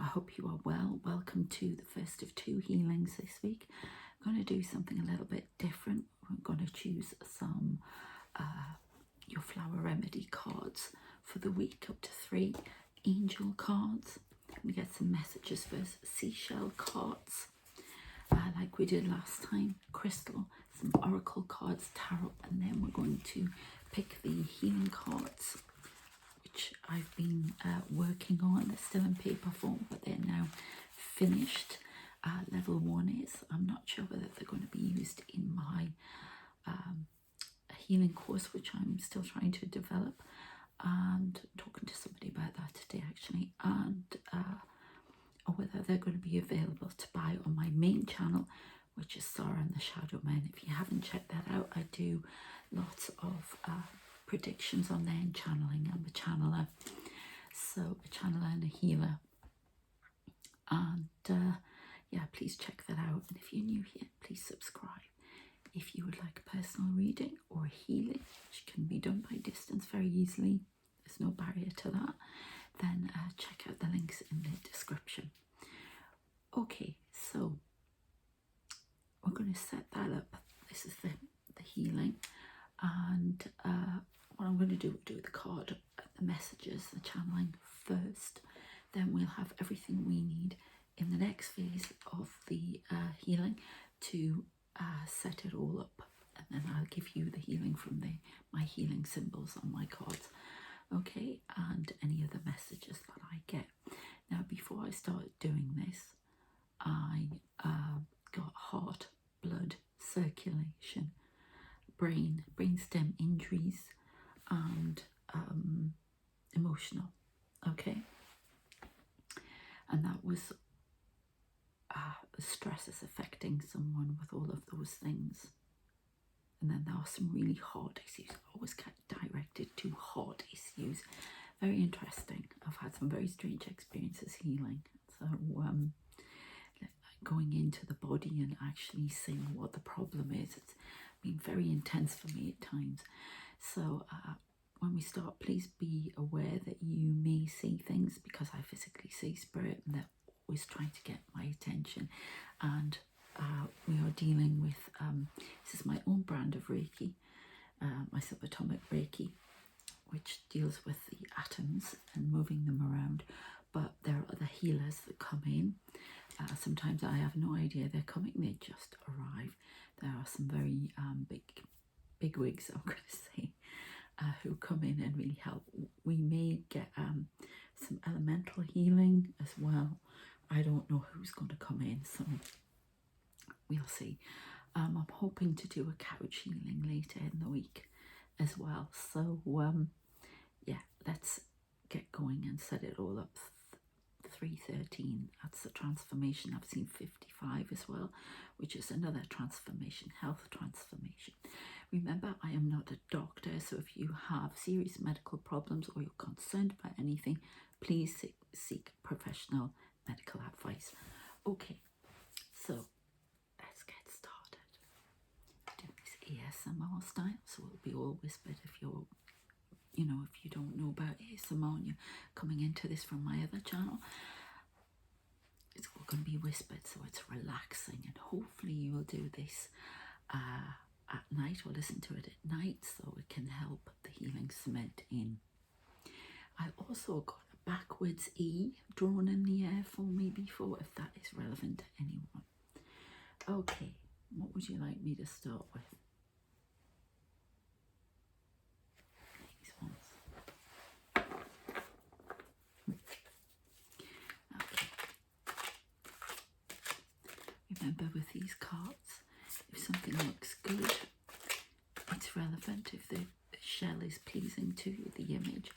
hope you are well. Welcome to the first of 2 healings this week. I'm going to do something a little bit different. We're going to choose some your flower remedy cards for the week, up to 3 angel cards. We get some messages first, seashell cards, like we did last time, crystal, some oracle cards, tarot, and then we're going to pick the healing cards, which I've been working on. They're still in paper form, but they're now finished. Level 1 is, I'm not sure whether they're going to be used in my healing course, which I'm still trying to develop, and talking to somebody about that today actually, and or whether they're going to be available to buy on my main channel, which is Sarah and the Shadow Men. If you haven't checked that out, I do lots of predictions on there and channeling. I'm a channeler, so a channeler and a healer, and yeah, please check that out. And if you're new here, please subscribe. If you would like a personal reading or healing, which can be done by distance very easily, there's no barrier to that, then check out the links in the description. Okay, so we're going to set that up. This is the healing, and what I'm going to do the card, the messages, the channeling first, then we'll have everything we need in the next phase of the healing to set it all up, and then I'll give you the healing from my healing symbols on my cards, okay, and any other messages that I get. Now, before I start doing this, I got heart, blood, circulation, brainstem injuries, and emotional, okay, and that was the stress is affecting someone with all of those things. And then there are some really heart issues. I always get directed to heart issues. Very interesting. I've had some very strange experiences healing. So going into the body and actually seeing what the problem is, it's been very intense for me at times. So when we start, please be aware that you may see things, because I physically see spirit, and they're always trying to get my attention. And we are dealing with, this is my own brand of Reiki, my subatomic Reiki, which deals with the atoms and moving them around. But there are other healers that come in. Sometimes I have no idea they're coming, they just arrive. There are some very big wigs, I'm going to say, who come in and really help. We may get some elemental healing as well. I don't know who's going to come in, so we'll see. I'm hoping to do a couch healing later in the week as well. So yeah, let's get going and set it all up. 313, that's the transformation. I've seen 55 as well, which is another transformation, health transformation. Remember, I am not a doctor, so if you have serious medical problems or you're concerned about anything, please seek professional medical advice. Okay, so let's get started. Doing this ASMR style, so it'll be all whispered. If you're, if you don't know about ASMR and you're coming into this from my other channel, it's all going to be whispered, so it's relaxing, and hopefully you will do this at night, or listen to it at night, so it can help the healing cement in. I also got a backwards E drawn in the air for me before, if that is relevant to anyone. Okay, what would you like me to start with? These ones. Okay. Remember, with these cards, if something looks good, it's relevant. If the shell is pleasing to you, the image,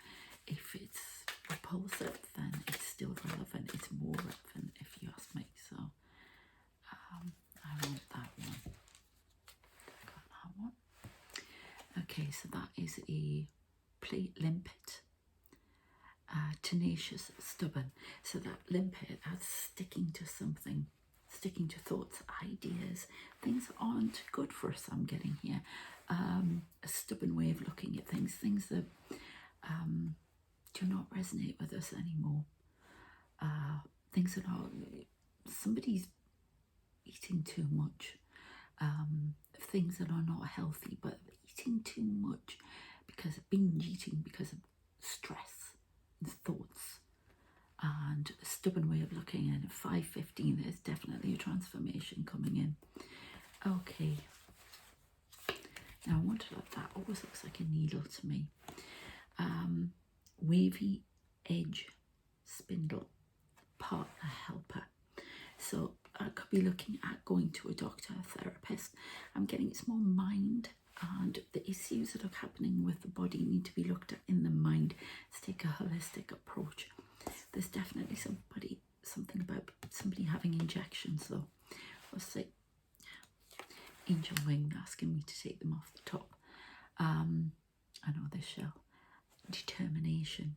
if it's repulsive, then it's still relevant. It's more relevant, if you ask me. So I want that one. I got that one. Okay, so that is a plate limpet. Tenacious, stubborn. So that limpet, that's sticking to something, sticking to thoughts, ideas, things that aren't good for us, I'm getting here. A stubborn way of looking at things, things that do not resonate with us anymore. things that are, somebody's eating too much, things that are not healthy, but eating too much because of binge eating, because of stress and thoughts and a stubborn way of looking. And at 5:15 there's definitely a transformation coming in. Okay, now I want to look, that always looks like a needle to me. Wavy edge spindle, partner helper. So I could be looking at going to a doctor, a therapist. I'm getting it's more mind, and the issues that are happening with the body need to be looked at in the mind. Let's take a holistic approach. There's definitely something about somebody having injections though. Let's say angel wing asking me to take them off the top. I know this shell. Determination.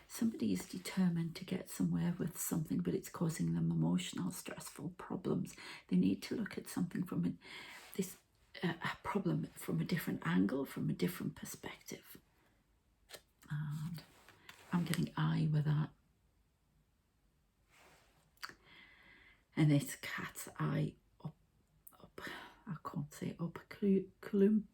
Somebody is determined to get somewhere with something, but it's causing them emotional, stressful problems. They need to look at something from a problem from a different angle, from a different perspective. And I'm getting eye with that. And it's cat's eye up. I can't say up. Clum.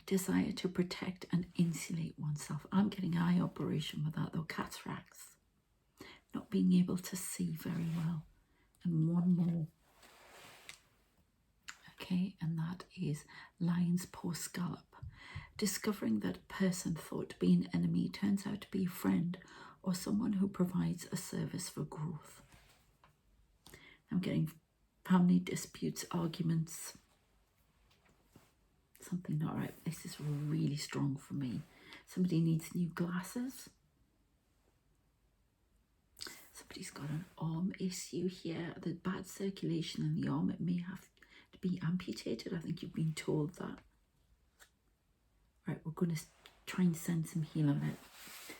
Desire to protect and insulate oneself. I'm getting eye operation with that though. Cataracts. Not being able to see very well. And one more. Okay, and that is lion's paw scallop. Discovering that a person thought to be an enemy turns out to be a friend or someone who provides a service for growth. I'm getting family disputes, arguments. Something not right. This is really strong for me. Somebody needs new glasses. Somebody's got an arm issue here. The bad circulation in the arm. It may have to be amputated. I think you've been told that. Right, we're going to try and send some healing out.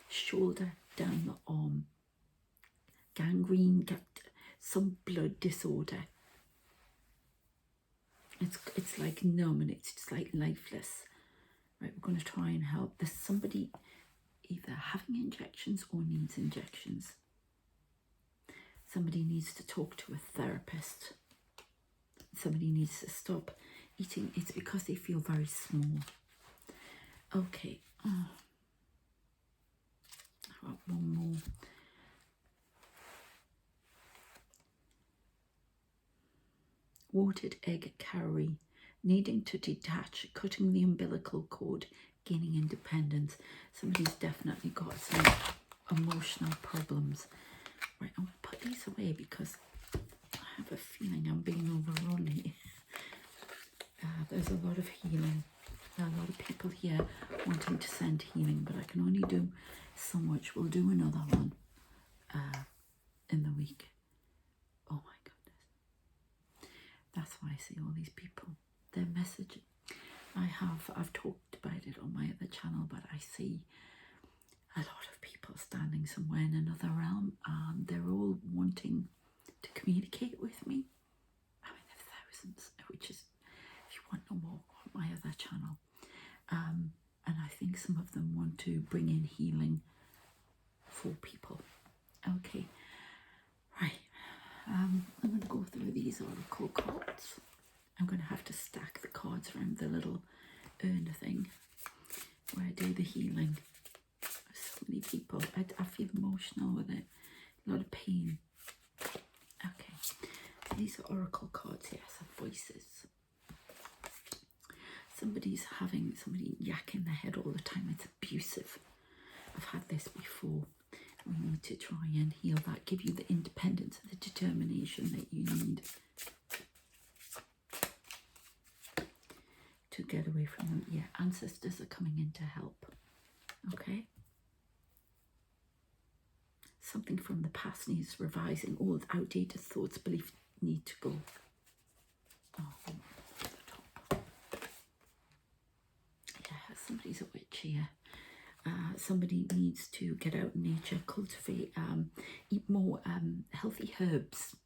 Shoulder down the arm. Gangrene, some blood disorder. It's like numb and it's just like lifeless. Right, we're going to try and help. There's somebody either having injections or needs injections. Somebody needs to talk to a therapist. Somebody needs to stop eating. It's because they feel very small. Okay. How about one more? Watered egg carry, needing to detach, cutting the umbilical cord, gaining independence. Somebody's definitely got some emotional problems. Right, I'm going to put these away because I have a feeling I'm being overrun here. There's a lot of healing. There are a lot of people here wanting to send healing, but I can only do so much. We'll do another one in the week. Oh my goodness. That's why I see all these people. Their message. I've talked about it on my other channel, but I see a lot of people standing somewhere in another realm, and they're all wanting to communicate with me. I mean, there are thousands, which is, if you want to know more, on my other channel. And I think some of them want to bring in healing for people. Okay, right. I'm going to go through these oracle cards. I'm going to have to stack the cards around the little urn thing where I do the healing. So many people. I feel emotional with it. A lot of pain. Okay. So these are oracle cards. Yes, voices. Somebody yakking their head all the time. It's abusive. I've had this before. We need to try and heal that. Give you the independence and the determination that you need to get away from them. Yeah, ancestors are coming in to help. Okay. Something from the past needs revising. All outdated thoughts, beliefs need to go. Oh, the top. Yeah, somebody's a witch here. Somebody needs to get out in nature, cultivate, eat more healthy herbs.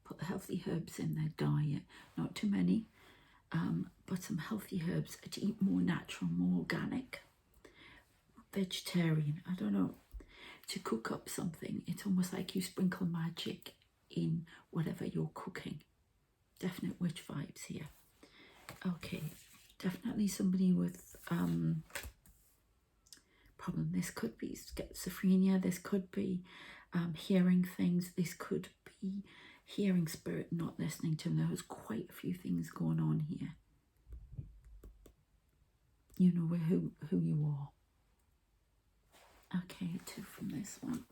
Put the healthy herbs in their diet. Not too many, but some healthy herbs to eat more natural, more organic. vegetarian, I don't know, to cook up something. It's almost like you sprinkle magic in whatever you're cooking. Definite witch vibes here. Okay, definitely somebody with problem. This could be schizophrenia, this could be hearing things, this could be hearing spirit, not listening to them. There's quite a few things going on here. You know who you are. Okay, 2 from this one.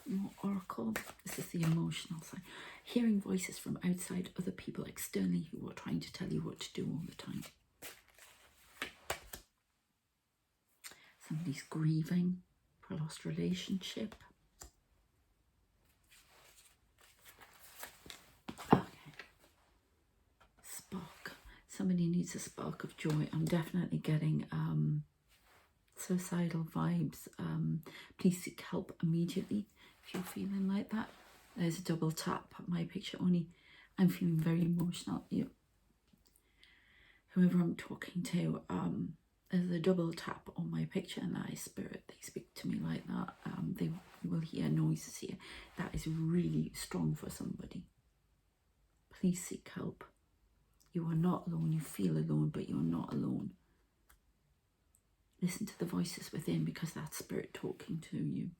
More oracle. This is the emotional side. Hearing voices from outside, other people externally who are trying to tell you what to do all the time. Somebody's grieving for a lost relationship. Okay. Spark. Somebody needs a spark of joy. I'm definitely getting suicidal vibes. Please seek help immediately if you're feeling like that. There's a double tap. My picture only. I'm feeling very emotional. Whoever I'm talking to, there's a double tap on my picture, and that is spirit. They speak to me like that. They will hear noises here. That is really strong for somebody. Please seek help. You are not alone. You feel alone, but you're not alone. Listen to the voices within, because that's spirit talking to you.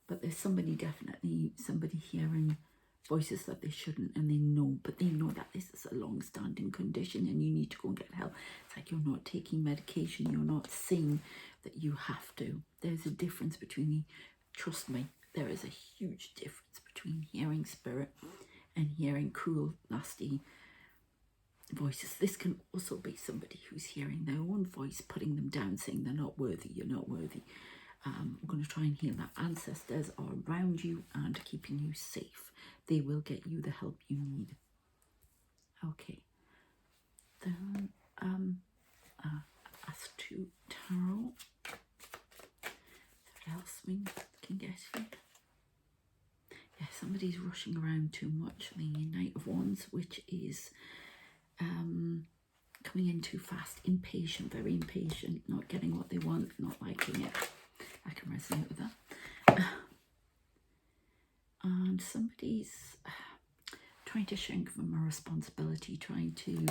But there's somebody, definitely somebody hearing voices that they shouldn't, and they know, but they know that this is a long-standing condition and you need to go and get help. It's like you're not taking medication, you're not saying that you have to. There's a difference between, trust me, there is a huge difference between hearing spirit and hearing cruel, nasty voices. This can also be somebody who's hearing their own voice, putting them down, saying they're not worthy, you're not worthy. I'm going to try and heal that. Ancestors are around you and keeping you safe. They will get you the help you need. Okay. Then, Astu Tarot. What else we can get here? Yeah, somebody's rushing around too much. The Knight of Wands, which is coming in too fast, impatient, very impatient, not getting what they want, not liking it. I can resonate with that. And somebody's trying to shrink from a responsibility, trying to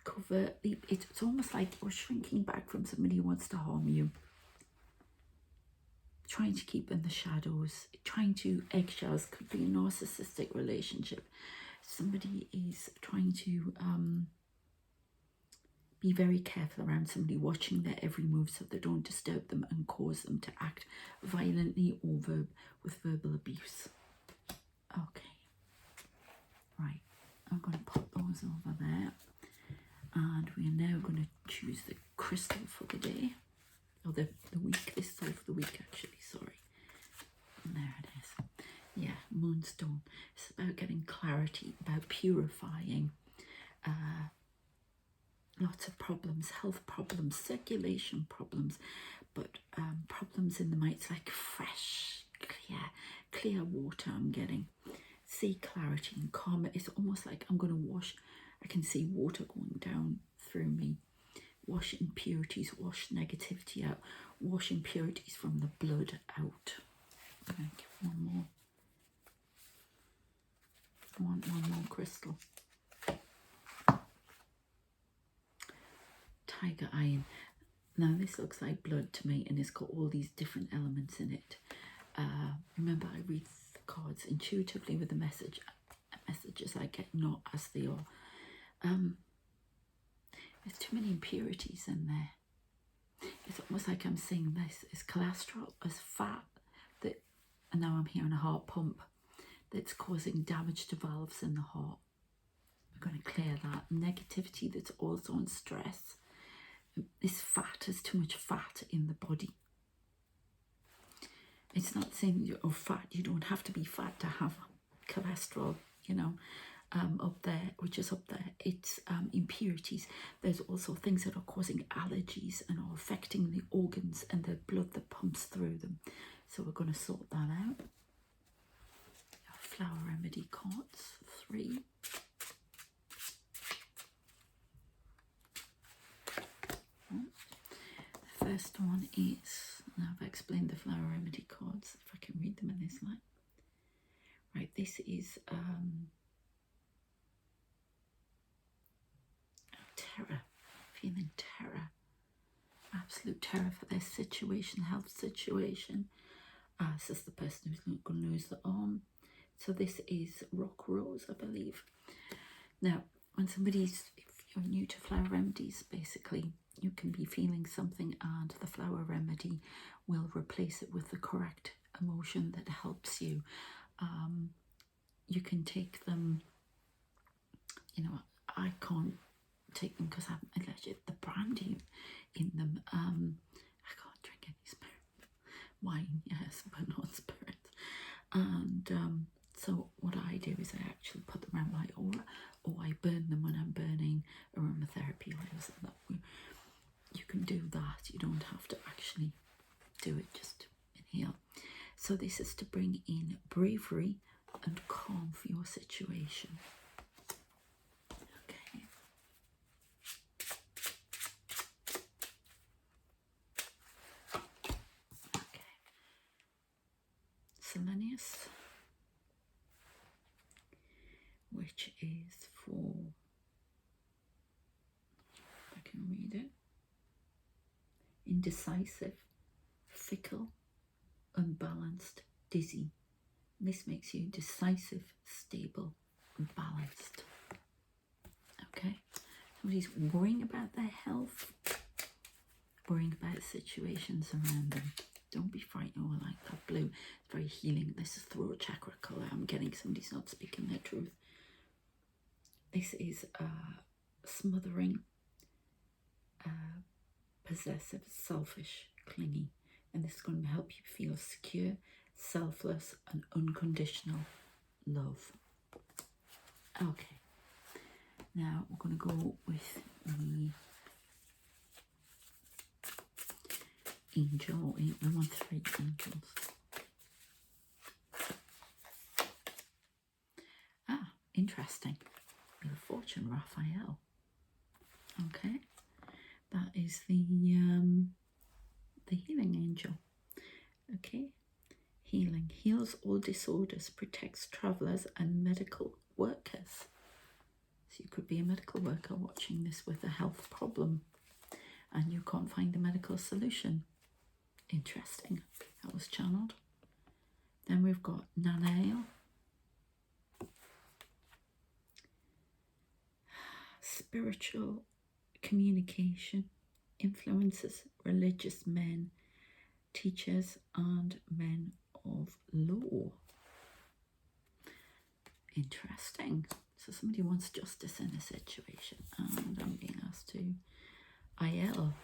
covertly. It's almost like you're shrinking back from somebody who wants to harm you. Trying to keep in the shadows, trying to eggshells. Could be a narcissistic relationship. Somebody is trying to be very careful around somebody, watching their every move so they don't disturb them and cause them to act violently or with verbal abuse. Okay, right, I'm going to put those over there, and we are now going to choose the crystal for the day, or the week. This is all for the week, actually, sorry. And there it is. Yeah, Moonstone. It's about getting clarity, about purifying lots of problems, health problems, circulation problems, but problems in the mind. It's like fresh, clear water I'm getting. See clarity and calm. It's almost like I'm going to wash. I can see water going down through me. Wash impurities, wash negativity out, wash impurities from the blood out. I'm going to give one more. I want one more crystal. Tiger Iron. Now this looks like blood to me, and it's got all these different elements in it. Remember, I read the cards intuitively with the messages I get, not as they are. There's too many impurities in there. It's almost like I'm seeing this as cholesterol, as fat, that, and now I'm hearing a heart pump that's causing damage to valves in the heart. We're going to clear that. Negativity that's also on stress. This fat, there's too much fat in the body. It's not saying you're fat. You don't have to be fat to have cholesterol, you know, up there, which is up there. It's impurities. There's also things that are causing allergies and are affecting the organs and the blood that pumps through them. So we're going to sort that out. Flower remedy cards, 3. first one is, now I've explained the flower remedy cards, if I can read them in this light. Right, this is terror, feeling terror, absolute terror for their situation, health situation. This is the person who's not going to lose the arm. So this is rock rose, I believe. Now, when somebody's, if you're new to flower remedies, basically you can be feeling something and the flower remedy will replace it with the correct emotion that helps you. You can take them, you know, I can't take them because I haven't alleged the brandy in them. I can't drink any spirit. Wine, yes, but not spirit. And so what I do is I actually put them around my aura, or I burn them when I'm burning aromatherapy oils. And that way you can do that. You don't have to actually do it, just inhale. So this is to bring in bravery and calm for your situation. Okay. Okay. Selenius, which is for, if I can read it, indecisive, fickle, unbalanced, dizzy. This makes you decisive, stable, and balanced. Okay, somebody's worrying about their health, worrying about situations around them. Don't be frightened. Oh, I like that blue. It's very healing. This is throat chakra colour. I'm getting somebody's not speaking their truth. This is smothering, possessive, selfish, clingy. And this is going to help you feel secure, selfless, and unconditional love. Okay. Now we're going to go with the angel. We want 3 angels. Ah, interesting. The Fortune Raphael. Okay, that is the healing angel. Okay, healing heals all disorders, protects travelers and medical workers. So you could be a medical worker watching this with a health problem and you can't find a medical solution. Interesting. That was channeled. Then we've got Nanael. Spiritual communication, influences religious men, teachers, and men of law. Interesting. So somebody wants justice in a situation, and I'm being asked to IL.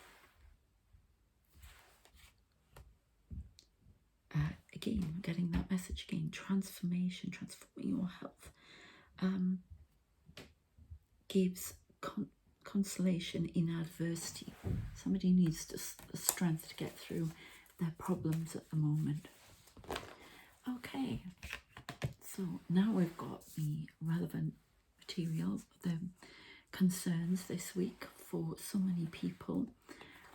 Again, getting that message again. Transformation, transforming your health. Gives consolation in adversity. Somebody needs the strength to get through their problems at the moment. Okay, so now we've got the relevant material, the concerns this week for so many people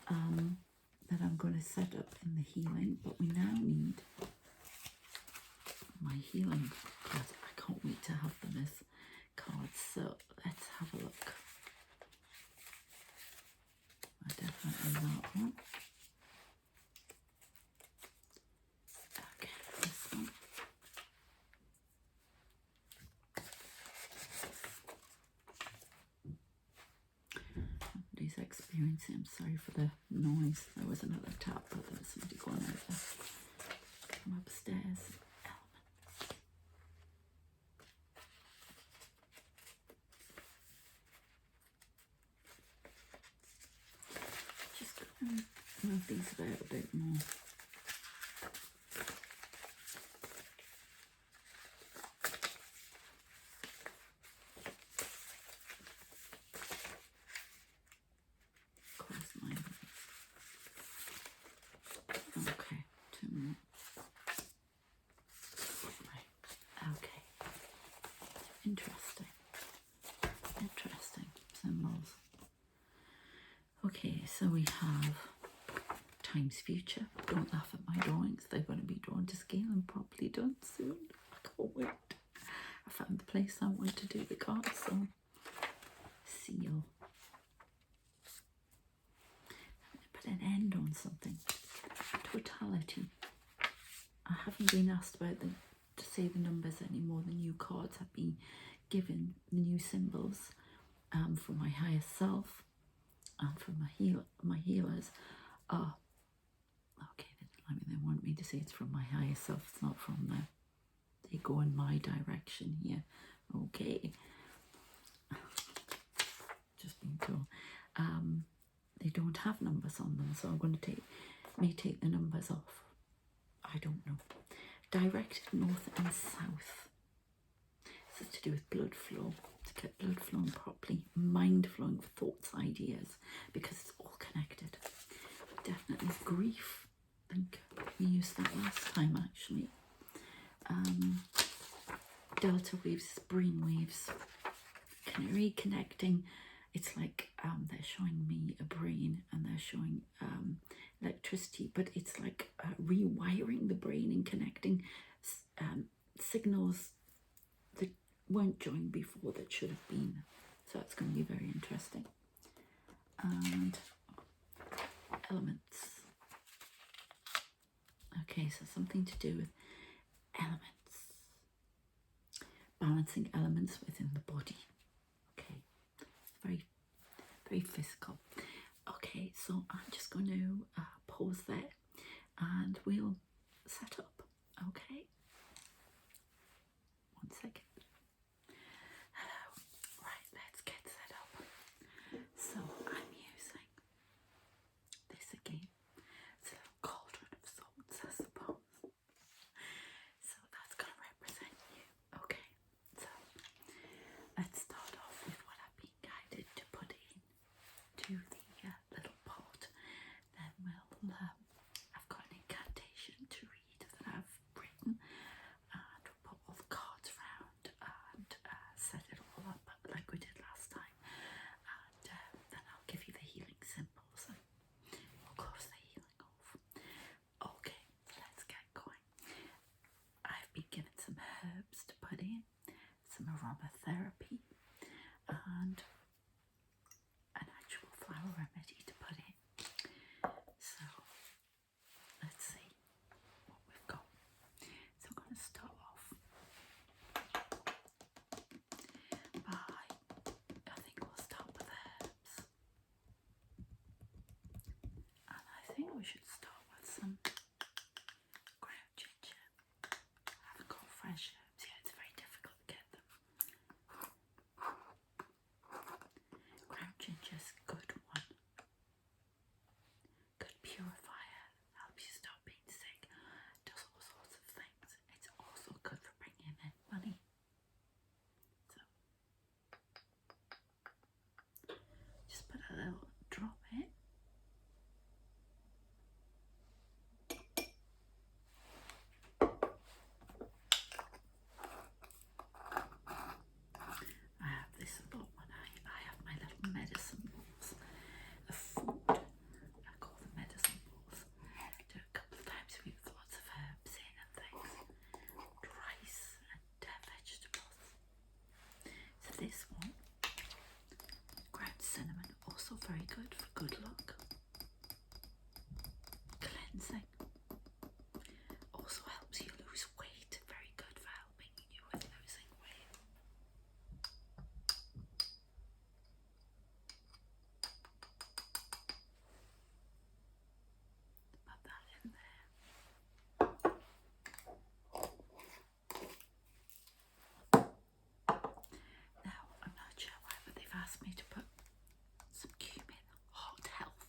that I'm going to set up in the healing, but we now need my healing cards. I can't wait to have them as cards, so let's have a look. Definitely that one. Okay, this one. Somebody's experiencing, I'm sorry for the noise. There was another tap, but there was somebody going out there from upstairs. Move these about a bit more. Close my eyes. Okay, 2 more. Right. Okay. Interesting. Interesting symbols. Okay, so we have times future. Don't laugh at my drawings. They're going to be drawn to scale and properly done soon. I can't wait. I found the place I want to do the cards, so seal. Put an end on something. Totality. I haven't been asked about to say the numbers anymore. The new cards have been given, the new symbols for my higher self and for my healers are, okay, they want me to say it's from my higher self. It's not from them. They go in my direction here. Okay. Just being told. They don't have numbers on them, so I'm going to may take the numbers off. I don't know. Directed north and south. This is to do with blood flow, to get blood flowing properly, mind flowing for thoughts, ideas, because it's all connected. Definitely grief. I think we used that last time actually. Delta waves, brain waves, reconnecting. It's like they're showing me a brain and they're showing electricity, but it's like rewiring the brain and connecting signals that weren't joined before that should have been. So it's going to be very interesting. And elements. Okay, so something to do with elements. Balancing elements within the body. Okay, very, very physical. Okay, so I'm just going to pause there and we'll set up. Okay, 1 second. Hello. Right, let's get set up. So I'm using this again. It's a little cauldron of sorts, I suppose. So that's going to represent you. Okay, so let's start off with what I've been guided to put in to the little pot. Then we'll, I've got an incantation to read that I've written, and we'll put all the cards around and set it all up like we did last time. And then I'll give you the healing symbols and we'll close the healing off. Okay, let's get going. I've been given some herbs to put in, some aromatherapy, and an actual flower remedy to put in. So let's see what we've got. So I'm going to start off by, I think we'll start with herbs. And I think we should start with some ground ginger. I haven't got fresh herbs yet, it's very difficult to get them. Ground ginger's a good one. Good purifier, helps you stop being sick, does all sorts of things. It's also good for bringing in money. So just put a little drop in. I have this a lot when I have my little medicine balls of food. I call them medicine balls. Do it a couple of times a week with lots of herbs in and things. Rice and vegetables. So this one, ground cinnamon, also very good for good luck. Cleansing. Also helps you lose weight. Very good for helping you with losing weight. Put that in there. Now, I'm not sure why, but they've asked me to put some cumin, heart health.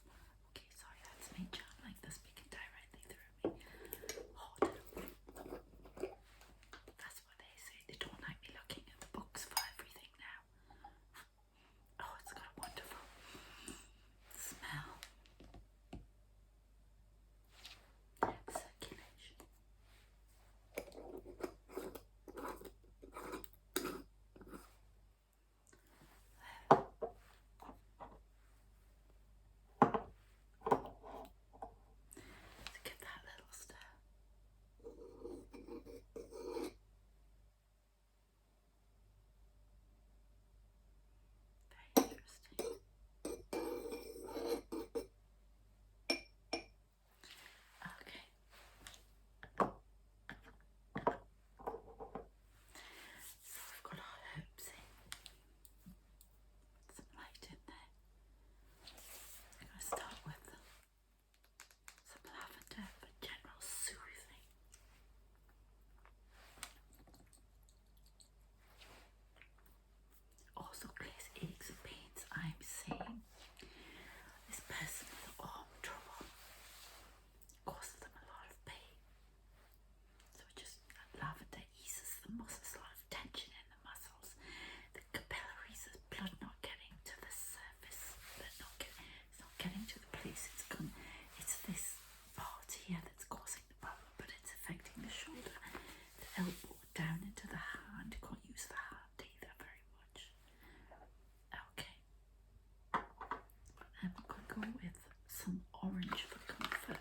go with some orange for comfort.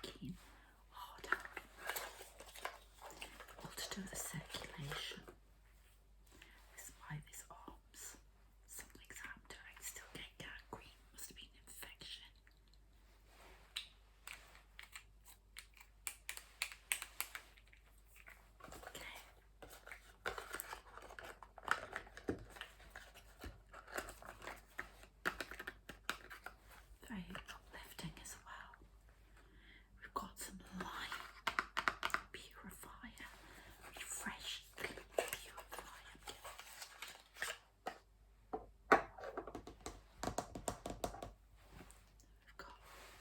Again, hard out. All to do with the circulation. This is why this arms. Something's happened. I still get gangrene. Must have been an infection. Okay. Very uplifting as well. We've got some lime purifier, refresh, purifier. We've got some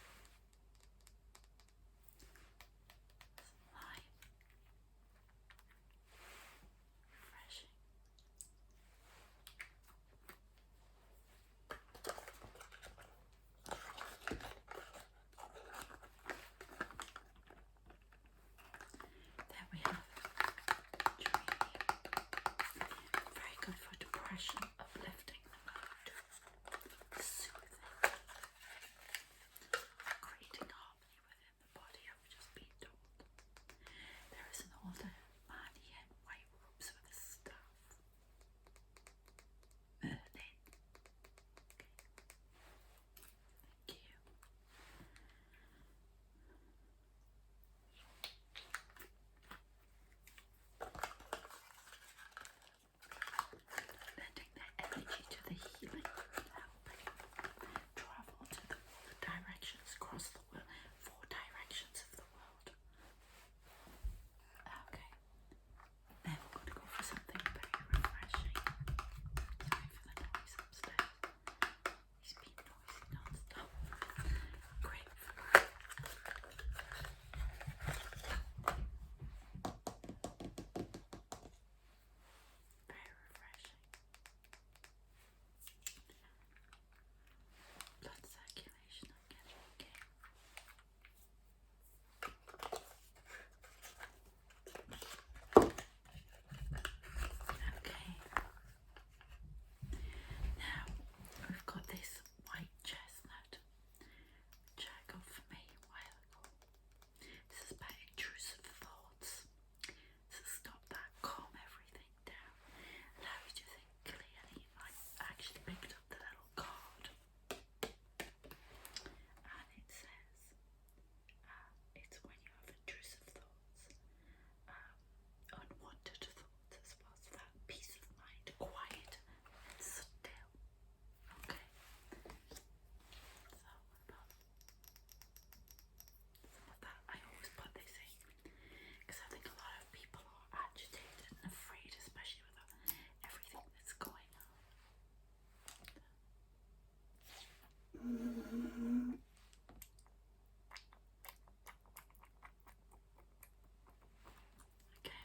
lime, refreshing. There we have geranium. Very good for depression, uplifting the mood, soothing, creating harmony within the body. I've just been told. There is an older man here in white robes with a staff. Merlin. Thank you. Lending their energy to the healing, helping travel to the directions across the world, 4 directions of the world. Okay, then we're going to go for something very refreshing. Sorry for the noise upstairs. He's been noisy non-stop. Grapefruit. Very refreshing. Blood circulation, I'm getting okay. Okay. Now we've got this white chestnut, which I got for me a while ago. This is about intrusive thoughts. So stop that, calm everything down, allow you to think clearly. I actually picked up the little card, and it says it's when you have intrusive thoughts, unwanted thoughts as well, so that peace of mind, quiet and still. Okay, so about some of that, I always put this in because I think a lot of people are agitated and afraid, especially with everything that's going on. Okay.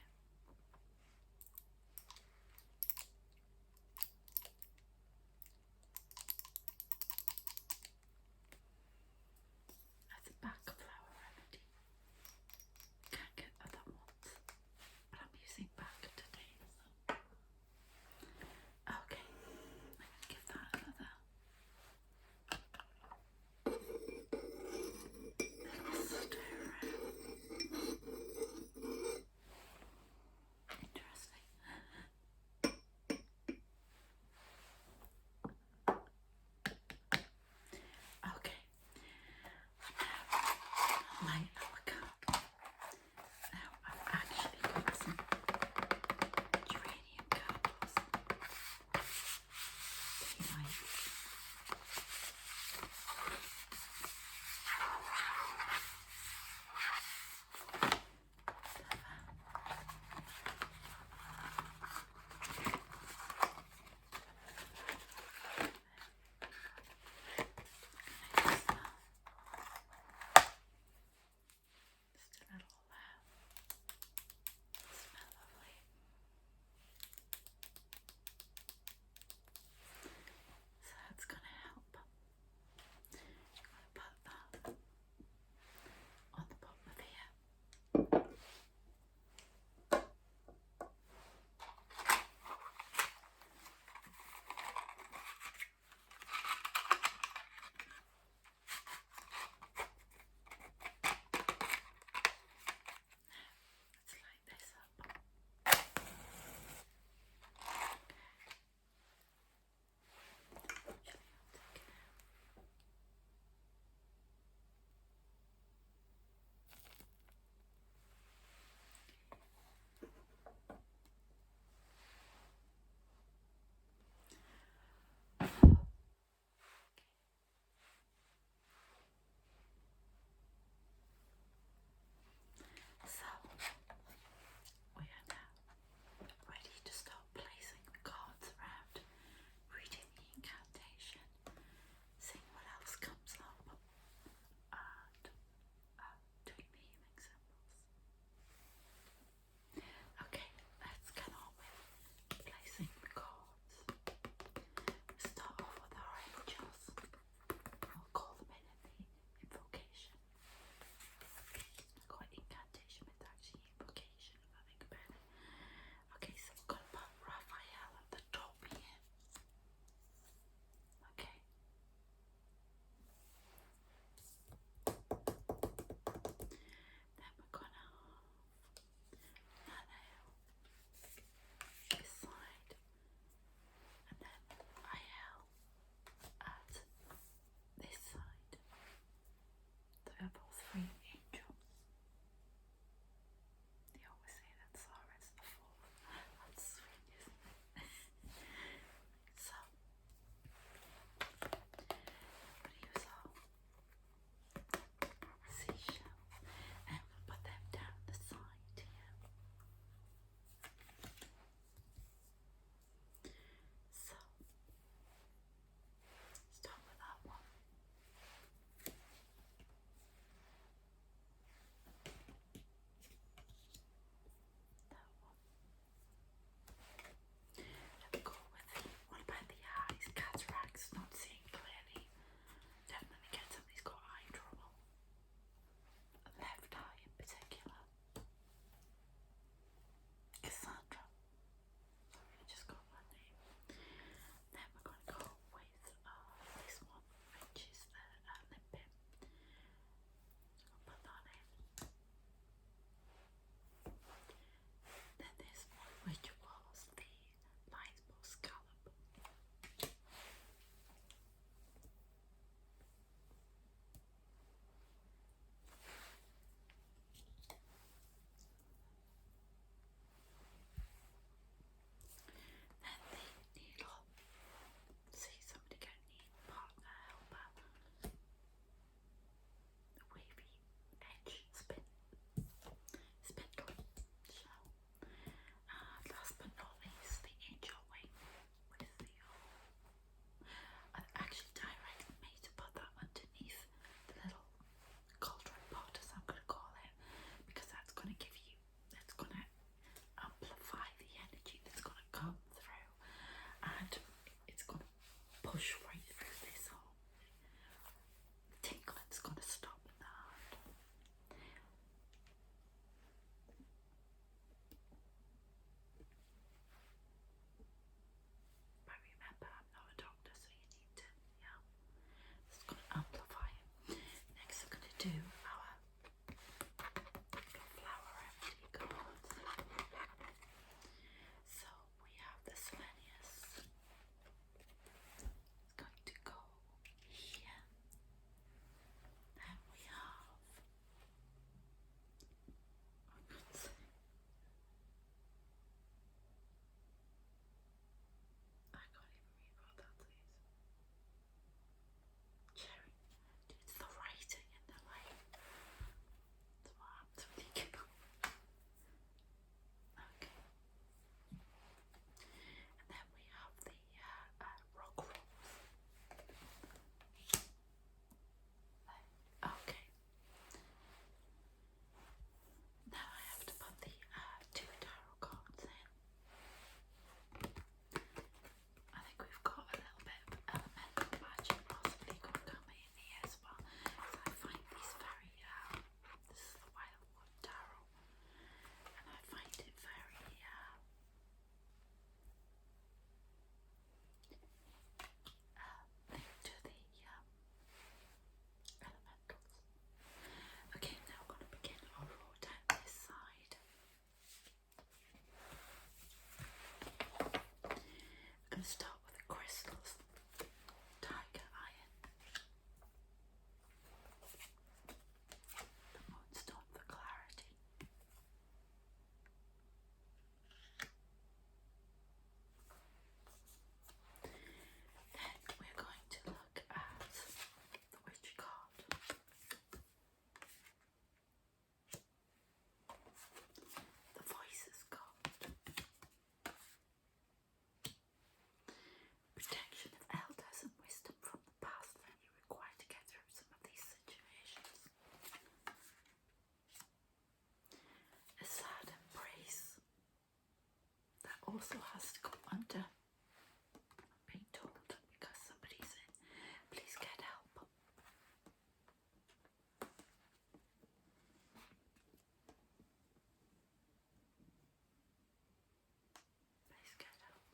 That's a back flower remedy. Can't get other ones, but I'm using back today. So. Okay, I'm going to give that another stir around. Interesting. Okay, light our cup. Now I've actually got some geranium candles. Very nice. Just a little smell lovely. So push right through this hole. The tingling's going to stop in the hand. But remember, I'm not a doctor, so you need to, yeah, it's going to amplify it. Next, I'm going to do our flower remedy cards. So we have the Selenius. It's going to go here. Then we have, I can't say, I can't even read what that says. Cherry. It's the writing in the light. That's what happens when you get on. Okay. And then we have the rock rolls. Okay. Now I have to put the 2 tarot cards in. I think we've got a little bit of elemental magic possibly going to come in here as well. So I find these very, this is the Wildwood Tarot, and I find it very, linked to the elementals. Okay, now we're going to begin our row down this side. We're going to start with the crystals. Tiger iron, the moonstone for clarity, then we're going to look at the witch card, the voices card, protection of elders and wisdom from the past that you require to get through some of these situations, a sad embrace that also has to go under, I'm being told, because somebody's in, please get help. Please get help.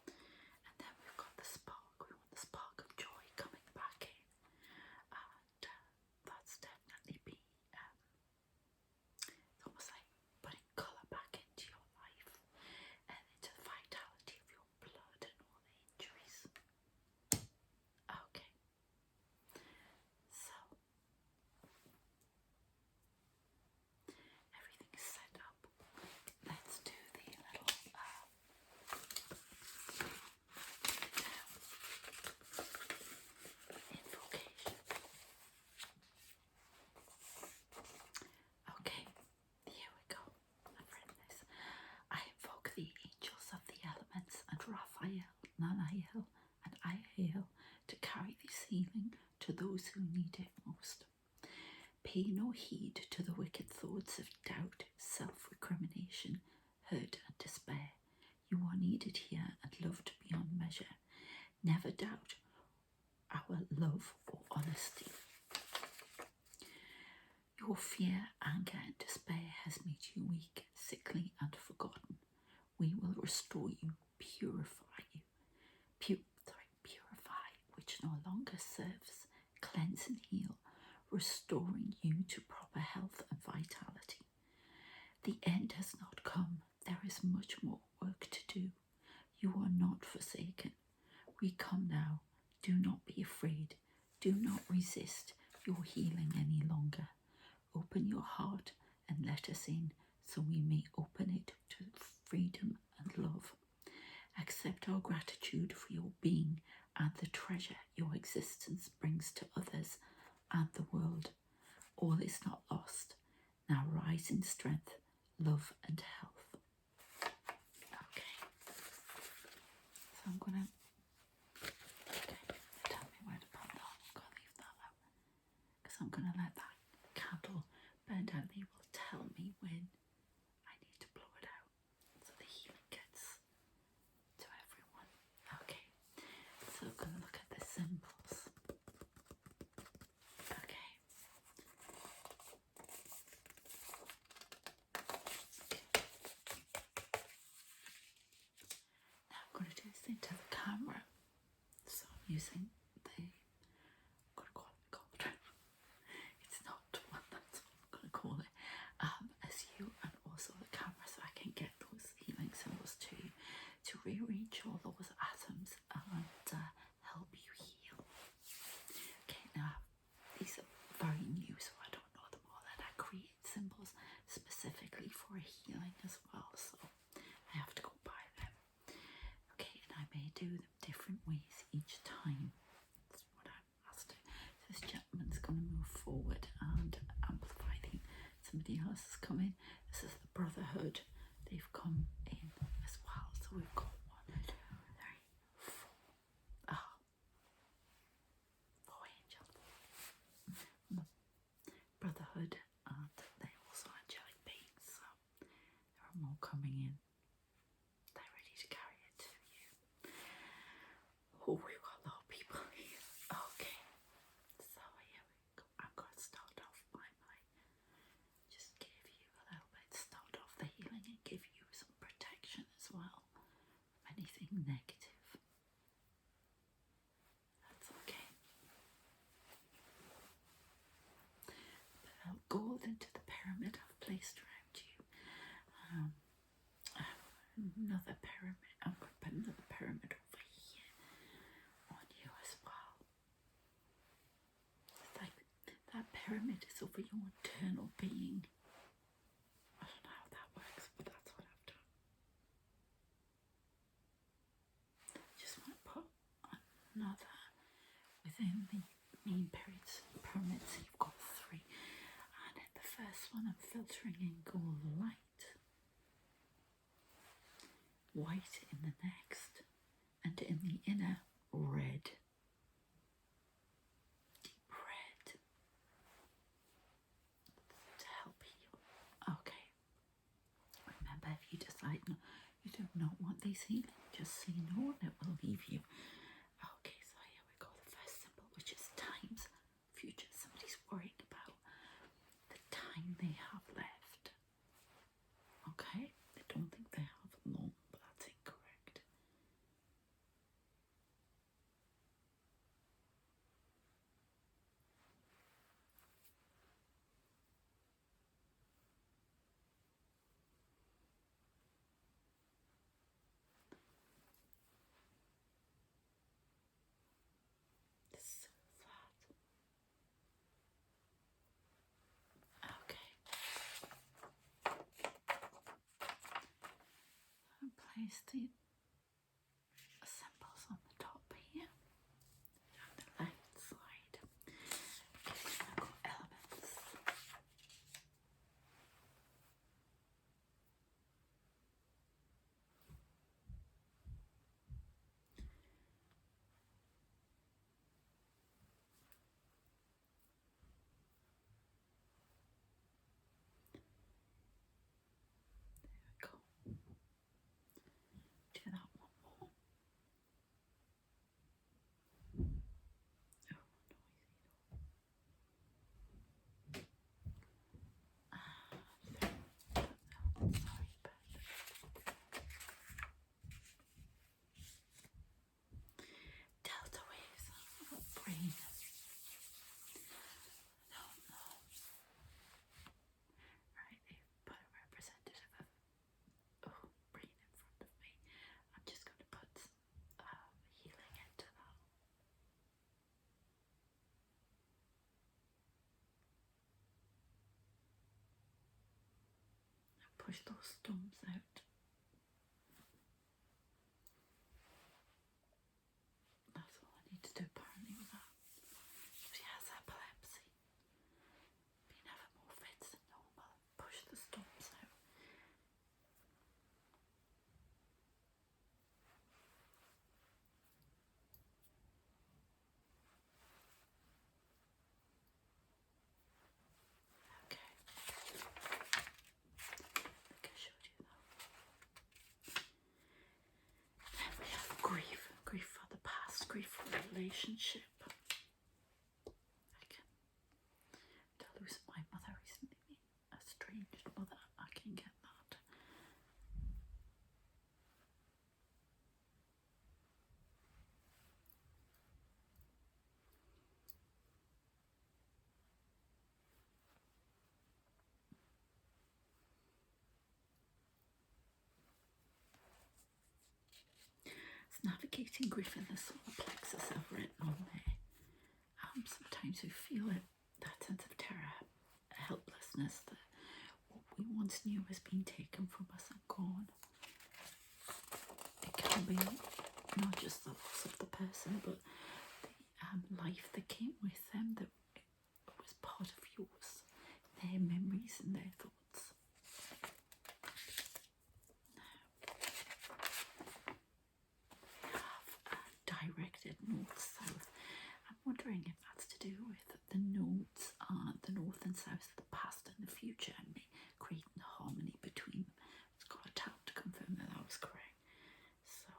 And then we've got the spark. We want the spark of joy coming back in, and that's definitely it's almost like putting colour back into your life and into the vitality of your blood and all the injuries. Okay, so everything's set up. Let's do the little invocation. Okay, here we go. I've written this. I invoke the angels of the elements and Raphael, Nanael, and Iael to carry this healing to those who need it most. Pay no heed to the wicked thoughts of doubt, self-recrimination, hurt and despair. You are needed here and loved beyond measure. Never doubt our love or honesty. Your fear, anger and despair has made you weak, sickly and forgotten. We will restore you, purify you. Purify, which no longer serves, cleanse and heal, restoring you to proper health and vitality. The end has not come. There is much more work to do. You are not forsaken. We come now. Do not be afraid. Do not resist your healing any longer. Open your heart and let us in so we may open it to freedom and love. Accept our gratitude for your being and the treasure your existence brings to others and the world. All is not lost. Now rise in strength, love and health. Okay. So I'm going to... Okay, tell me where to put that. I'm going to leave that out. Because I'm going to let that candle burn down. They will tell me when I need to blow it out so the healing gets to everyone. Okay, so I'm going to look at using the, I'm going to call it cauldron. It's not one, that's what I'm going to call it, as you, and also the camera, so I can get those healing symbols to you to rearrange all those atoms and help you heal. Okay, now these are very new, so I don't know them all, and I create symbols specifically for healing as well, so I have to go buy them. Okay, and I may do them different ways each time. That's what I'm asked to. So this gentleman's going to move forward and amplify the somebody else has come in. This is the Brotherhood. They've come in as well. So we've got 1, 2, 3, 4. Oh, 4 angels. Brotherhood, and they're also angelic beings. So there are more coming in. They're ready to carry it to you. Oh, we've got a lot of people here. Okay, so here we go. I'm going to start off by just give you a little bit, start off the healing and give you some protection as well from anything negative. That's okay. Put gold into the pyramid I've placed around you. Another pyramid. I'm going to put another pyramid over here on you as well. It's like that pyramid is over your internal being. I don't know how that works, but that's what I've done. Just want to put another within the main pyramid, so you've got 3. And in the first one, I'm filtering in gold light. White in the next, and in the inner, red. Deep red. To help heal. Okay. Remember, if you decide you do not want these healing, just say no and it will leave you. Okay, so here we go. The first symbol, which is times future. Somebody's worrying about the time they have left. Okay? They don't think they have long, but that's incorrect. Soothe that. Okay. And place the symbols on the top here, on the left side. Okay, I've got elements. There we go. Do that one more. Sorry, but delta waves of brain. No. Right, they've put a representative of brain in front of me. I'm just going to put healing into that. And push those storms out. That's all I need to do apparently with that. She has epilepsy. Been having more fits than normal. Push the storms out. Okay. I think I showed you that. Then we have grief. Grief for the past, grief for the relationship. To lose my mother recently, a estranged mother, I can get that. navigating grief in the solar plexus I've written on there. Sometimes we feel it, that sense of terror, helplessness, that what we once knew has been taken from us and gone. It can be not just the loss of the person, but the life that came with them, that was part of yours, their memories and their thoughts. We have directed north-south. I'm wondering if that's to do with the nodes, the north and south, the past and the future, and creating the harmony between them. It's got a tap to confirm that was correct. So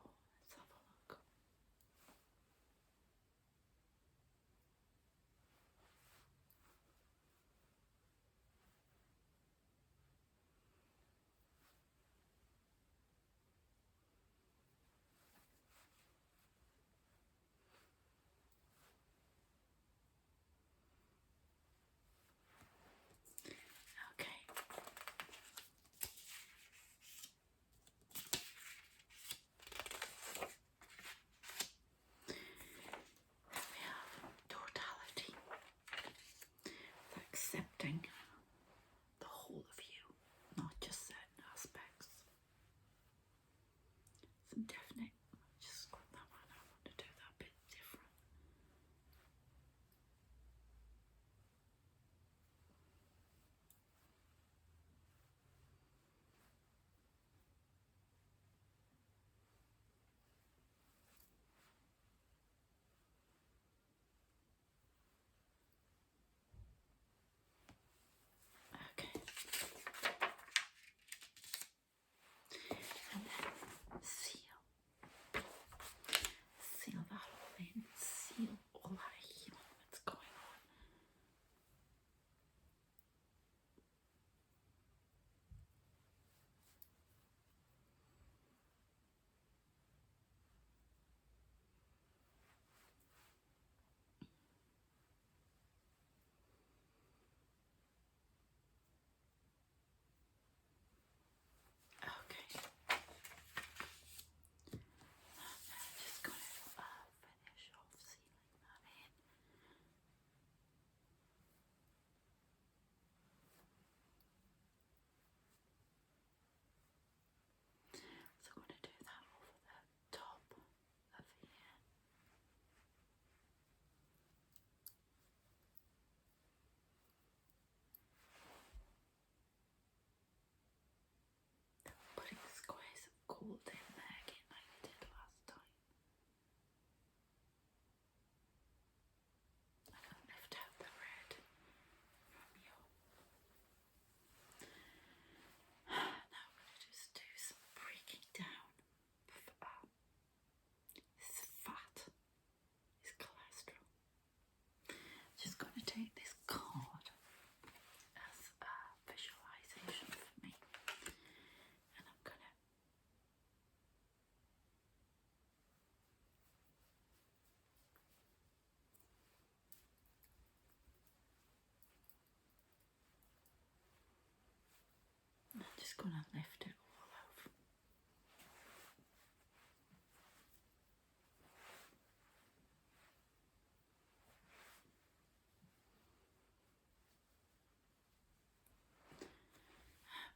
let's have a look. Okay. We have totality. It's accepting the whole of you, not just certain aspects. Some definite, just got that one, I want to do that bit different. Okay. And then seal. Seal that all in. Seal all that healing that's going on. Okay. Now I'm just going to finish off sealing that in. So I'm going to do that over the top of here. Putting squares of gold in there again like we did last time. I'm going to lift out the red from you. Now I'm going to just do some breaking down of this fat, this cholesterol. Just going to take this card as a visualization for me, and I'm going to lift it all out.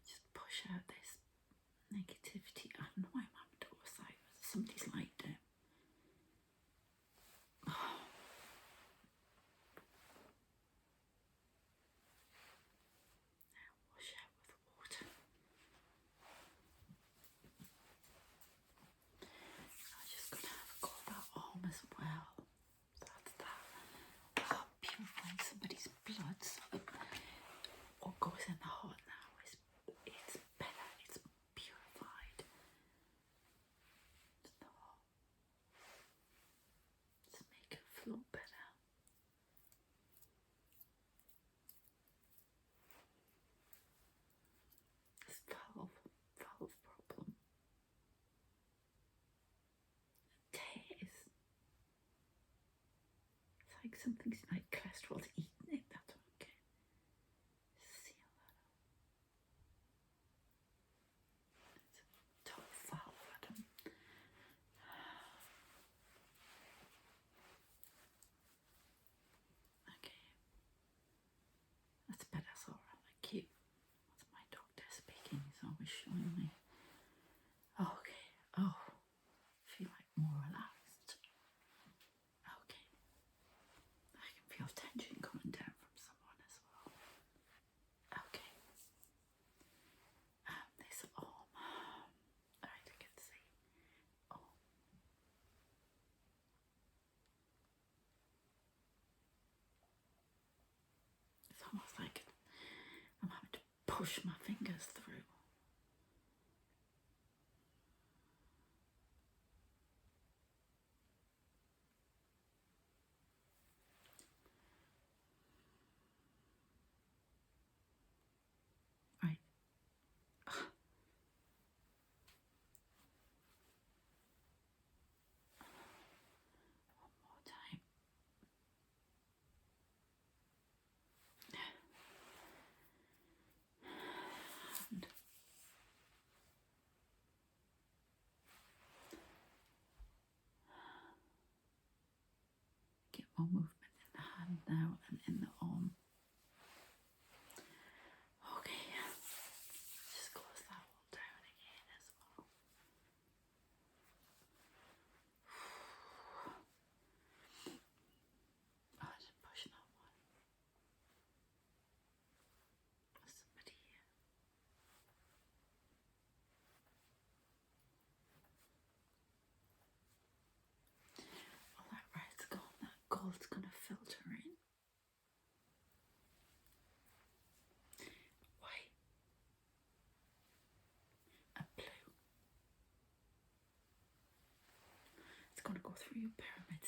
Just push out this negativity. I don't know why I'm having to go aside. Somebody's liked it. Wash out with water. I'm just going to have a go at that arm as well. So that's that. Purifying somebody's blood so that what goes in the heart now is it's better, it's purified. It's the heart. Let's make it flow better. This valve problem. Tears. It's like something's like cholesterol's eating it. That's what I'm getting. Seal that up. It's a top valve, Adam. push my fingers through. Right. One more time. And get more movement in the hand now and in the arm. Okay, just close that all down again as well. Oh, just push that one. There's somebody here. All that red's gone, that gold's gonna filter in. White and blue. It's gonna go through your pyramid